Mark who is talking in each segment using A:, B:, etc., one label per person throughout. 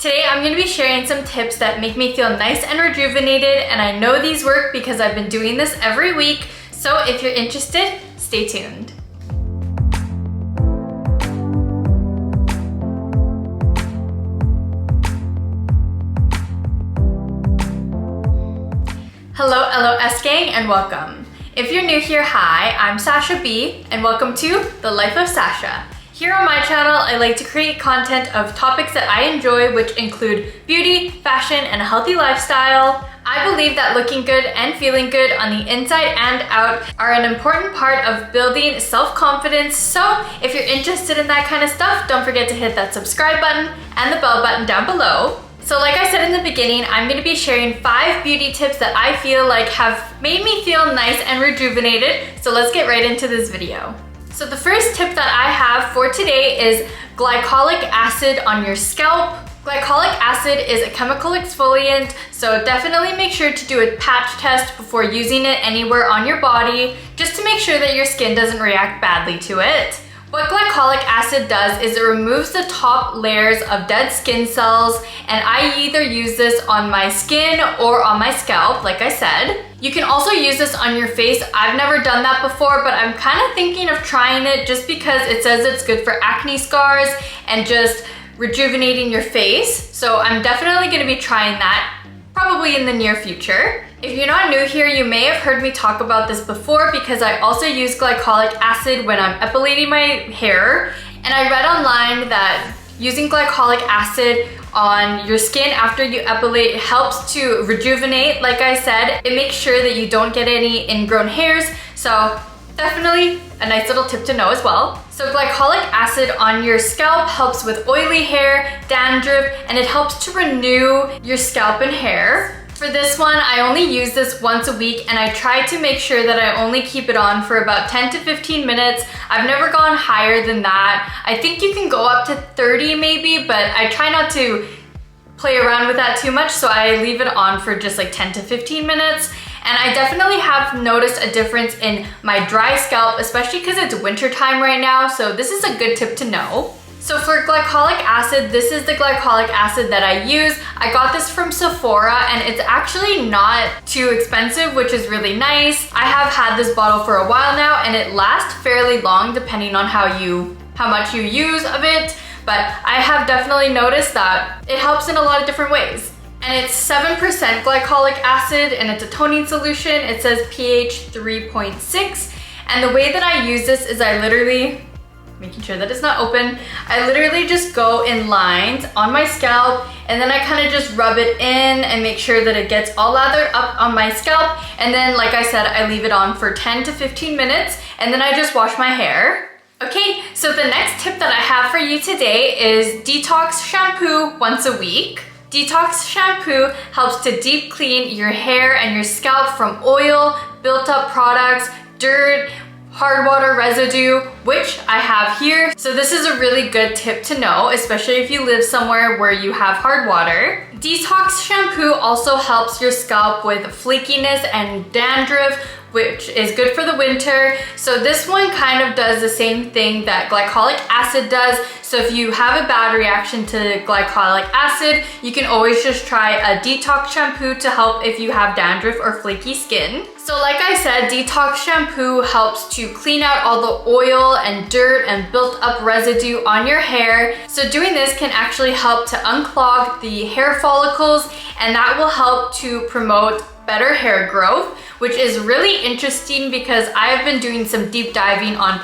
A: Today I'm going to be sharing some tips that make me feel nice and rejuvenated, and I know these work because I've been doing this every week, so if you're interested, stay tuned. Hello LOS gang and welcome. If you're new here, hi, I'm Sacha B and welcome to The Life of Sacha. Here on my channel, I like to create content of topics that I enjoy, which include beauty, fashion, and a healthy lifestyle. I believe that looking good and feeling good on the inside and out are an important part of building self-confidence. So if you're interested in that kind of stuff, don't forget to hit that subscribe button and the bell button down below. So like I said in the beginning, I'm going to be sharing 5 beauty tips that I feel like have made me feel nice and rejuvenated. So let's get right into this video. So the first tip that I have for today is glycolic acid on your scalp. Glycolic acid is a chemical exfoliant, so definitely make sure to do a patch test before using it anywhere on your body, just to make sure that your skin doesn't react badly to it. What glycolic acid does is it removes the top layers of dead skin cells, and I either use this on my skin or on my scalp, like I said. You can also use this on your face. I've never done that before, but I'm kind of thinking of trying it just because it says it's good for acne scars and just rejuvenating your face. So I'm definitely going to be trying that probably in the near future. If you're not new here, you may have heard me talk about this before because I also use glycolic acid when I'm epilating my hair. And I read online that using glycolic acid on your skin after you epilate helps to rejuvenate. Like I said, it makes sure that you don't get any ingrown hairs. So definitely a nice little tip to know as well. So glycolic acid on your scalp helps with oily hair, dandruff, and it helps to renew your scalp and hair. For this one, I only use this once a week, and I try to make sure that I only keep it on for about 10 to 15 minutes. I've never gone higher than that. I think you can go up to 30 maybe, but I try not to play around with that too much, so I leave it on for just like 10 to 15 minutes. And I definitely have noticed a difference in my dry scalp, especially because it's winter time right now, so this is a good tip to know. So for glycolic acid, this is the glycolic acid that I use. I got this from Sephora and it's actually not too expensive, which is really nice. I have had this bottle for a while now and it lasts fairly long depending on how much you use of it. But I have definitely noticed that it helps in a lot of different ways. And it's 7% glycolic acid and it's a toning solution. It says pH 3.6. And the way that I use this is I literally, making sure that it's not open, I literally just go in lines on my scalp and then I kind of just rub it in and make sure that it gets all lathered up on my scalp. And then, like I said, I leave it on for 10 to 15 minutes and then I just wash my hair. Okay, so the next tip that I have for you today is Detox Shampoo once a week. Detox Shampoo helps to deep clean your hair and your scalp from oil, built up products, dirt, hard water residue, which I have here. So this is a really good tip to know, especially if you live somewhere where you have hard water. Detox Shampoo also helps your scalp with flakiness and dandruff, which is good for the winter. So this one kind of does the same thing that glycolic acid does. So if you have a bad reaction to glycolic acid, you can always just try a detox shampoo to help if you have dandruff or flaky skin. So like I said, detox shampoo helps to clean out all the oil and dirt and built up residue on your hair. So doing this can actually help to unclog the hair follicles, and that will help to promote better hair growth, which is really interesting because I've been doing some deep diving on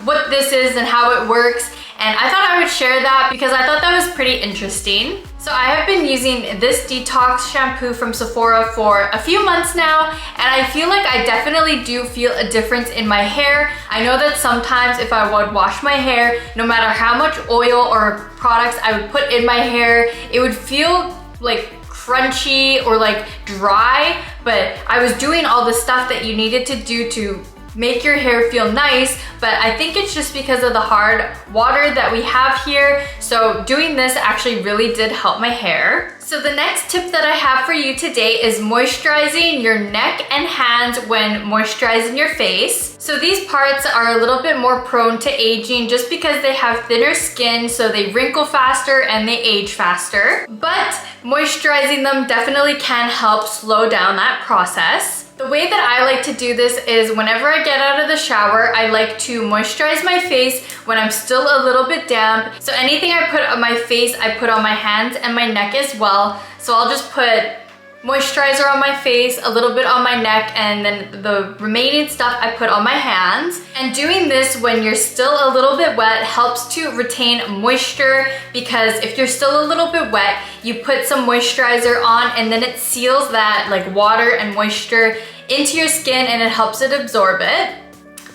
A: what this is and how it works, and I thought I would share that because I thought that was pretty interesting. So I have been using this detox shampoo from Sephora for a few months now, and I feel like I definitely do feel a difference in my hair. I know that sometimes if I would wash my hair, no matter how much oil or products I would put in my hair, it would feel like crunchy or like dry, but I was doing all the stuff that you needed to do to make your hair feel nice, but I think it's just because of the hard water that we have here. So doing this actually really did help my hair. So the next tip that I have for you today is moisturizing your neck and hands when moisturizing your face. So these parts are a little bit more prone to aging just because they have thinner skin, so they wrinkle faster and they age faster. But moisturizing them definitely can help slow down that process. The way that I like to do this is whenever I get out of the shower, I like to moisturize my face when I'm still a little bit damp. So anything I put on my face, I put on my hands and my neck as well. So I'll just put moisturizer on my face, a little bit on my neck, and then the remaining stuff I put on my hands. And doing this when you're still a little bit wet helps to retain moisture, because if you're still a little bit wet, you put some moisturizer on and then it seals that like water and moisture into your skin and it helps it absorb it.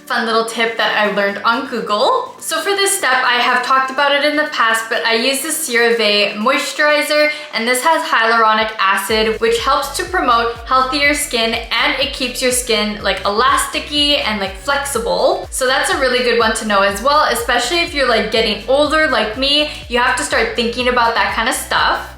A: Fun little tip that I learned on Google. So for this step, I have talked about it in the past, but I use the CeraVe moisturizer, and this has hyaluronic acid, which helps to promote healthier skin, and it keeps your skin like elasticy and like flexible. So that's a really good one to know as well, especially if you're like getting older like me. You have to start thinking about that kind of stuff.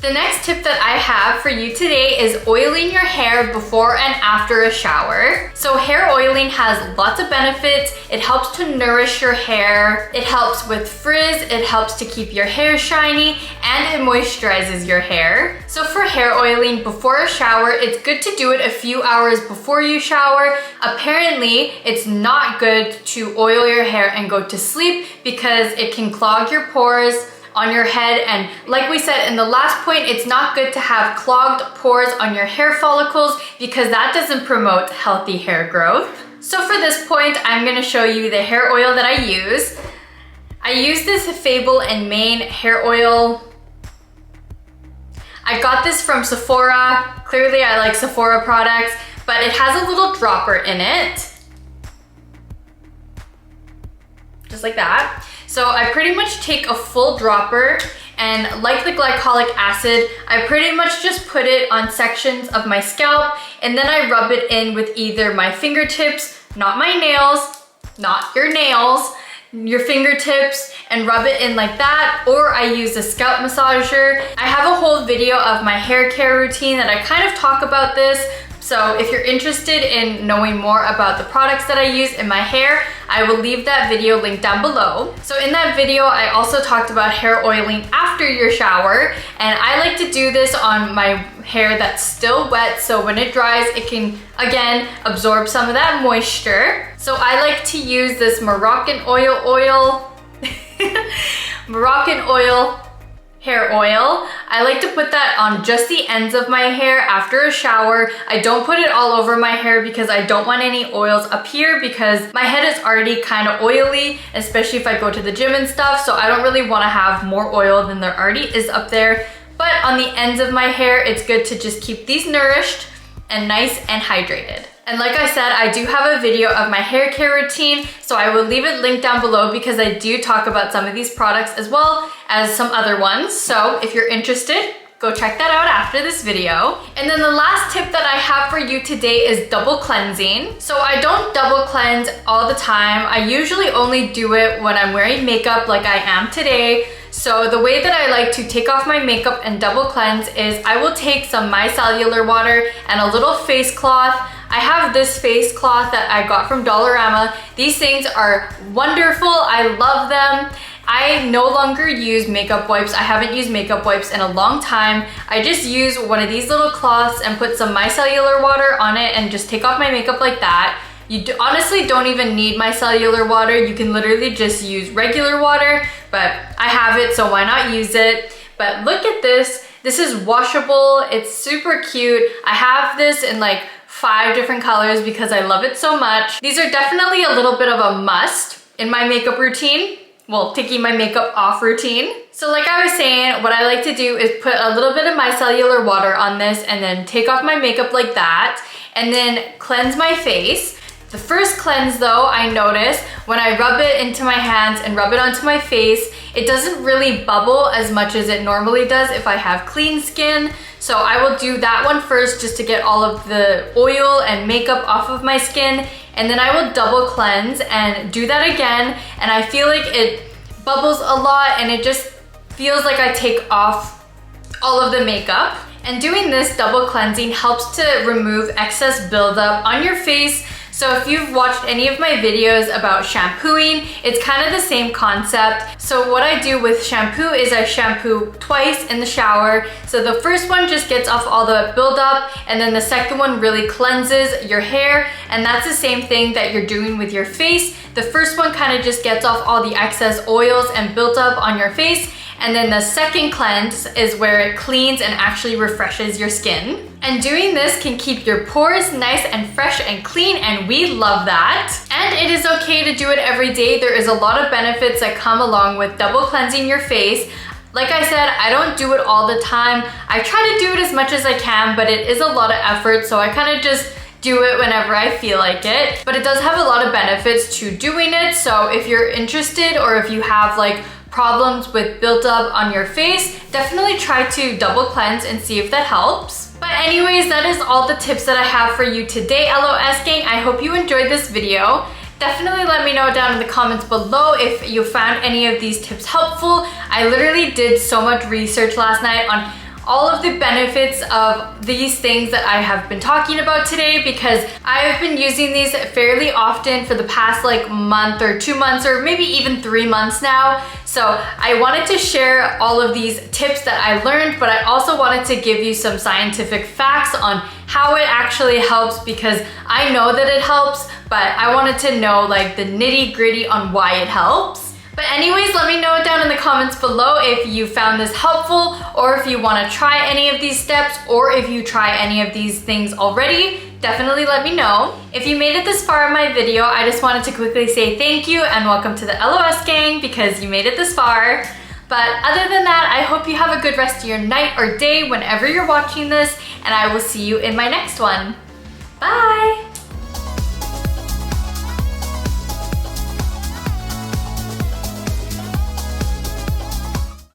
A: The next tip that I have for you today is oiling your hair before and after a shower. So hair oiling has lots of benefits. It helps to nourish your hair. It helps with frizz. It helps to keep your hair shiny, and it moisturizes your hair. So for hair oiling before a shower, it's good to do it a few hours before you shower. Apparently, it's not good to oil your hair and go to sleep because it can clog your pores on your head, and like we said in the last point, it's not good to have clogged pores on your hair follicles because that doesn't promote healthy hair growth. So for this point, I'm going to show you the hair oil that I use. I use this Fable and Mane hair oil. I got this from Sephora. Clearly I like Sephora products, but it has a little dropper in it. Just like that. So I pretty much take a full dropper, and like the glycolic acid, I pretty much just put it on sections of my scalp, and then I rub it in with either my fingertips, not my nails, not your nails, your fingertips, and rub it in like that, or I use a scalp massager. I have a whole video of my hair care routine that I kind of talk about this. So if you're interested in knowing more about the products that I use in my hair, I will leave that video linked down below. So in that video, I also talked about hair oiling after your shower, and I like to do this on my hair that's still wet, so when it dries, it can, again, absorb some of that moisture. So I like to use this Moroccan oil hair oil. I like to put that on just the ends of my hair after a shower. I don't put it all over my hair because I don't want any oils up here, because my head is already kind of oily, especially if I go to the gym and stuff, so I don't really want to have more oil than there already is up there. But on the ends of my hair, it's good to just keep these nourished and nice and hydrated. And like I said, I do have a video of my hair care routine, so I will leave it linked down below because I do talk about some of these products as well as some other ones. So if you're interested, go check that out after this video. And then the last tip that I have for you today is double cleansing. So I don't double cleanse all the time. I usually only do it when I'm wearing makeup like I am today. So the way that I like to take off my makeup and double cleanse is I will take some micellar water and a little face cloth. I have this face cloth that I got from Dollarama. These things are wonderful. I love them. I no longer use makeup wipes. I haven't used makeup wipes in a long time. I just use one of these little cloths and put some micellar water on it and just take off my makeup like that. You honestly don't even need micellar water. You can literally just use regular water, but I have it, so why not use it? But look at this. This is washable. It's super cute. I have this in like 5 different colors because I love it so much. These are definitely a little bit of a must in my makeup routine. Well, taking my makeup off routine. So like I was saying, what I like to do is put a little bit of micellar water on this and then take off my makeup like that and then cleanse my face. The first cleanse though, I notice when I rub it into my hands and rub it onto my face, it doesn't really bubble as much as it normally does if I have clean skin. So I will do that one first just to get all of the oil and makeup off of my skin. and then I will double cleanse and do that again, and I feel like it bubbles a lot and it just feels like I take off all of the makeup. And doing this double cleansing helps to remove excess buildup on your face. So if you've watched any of my videos about shampooing, it's kind of the same concept. So what I do with shampoo is I shampoo twice in the shower. So the first one just gets off all the buildup, and then the second one really cleanses your hair. And that's the same thing that you're doing with your face. The first one kind of just gets off all the excess oils and buildup on your face. And then the second cleanse is where it cleans and actually refreshes your skin. And doing this can keep your pores nice and fresh and clean, and we love that. And it is okay to do it every day. There is a lot of benefits that come along with double cleansing your face. Like I said, I don't do it all the time. I try to do it as much as I can, but it is a lot of effort, so I kind of just do it whenever I feel like it. But it does have a lot of benefits to doing it, so if you're interested or if you have like problems with buildup on your face, definitely try to double cleanse and see if that helps. But anyways, that is all the tips that I have for you today, LOS gang. I hope you enjoyed this video. Definitely let me know down in the comments below if you found any of these tips helpful. I literally did so much research last night on all of the benefits of these things that I have been talking about today, because I've been using these fairly often for the past like month or 2 months or maybe even 3 months now. So I wanted to share all of these tips that I learned, but I also wanted to give you some scientific facts on how it actually helps, because I know that it helps, but I wanted to know like the nitty-gritty on why it helps. But anyways, let me know down in the comments below if you found this helpful, or if you want to try any of these steps, or if you try any of these things already. Definitely let me know. If you made it this far in my video, I just wanted to quickly say thank you and welcome to the LOS gang, because you made it this far. But other than that, I hope you have a good rest of your night or day whenever you're watching this, and I will see you in my next one. Bye!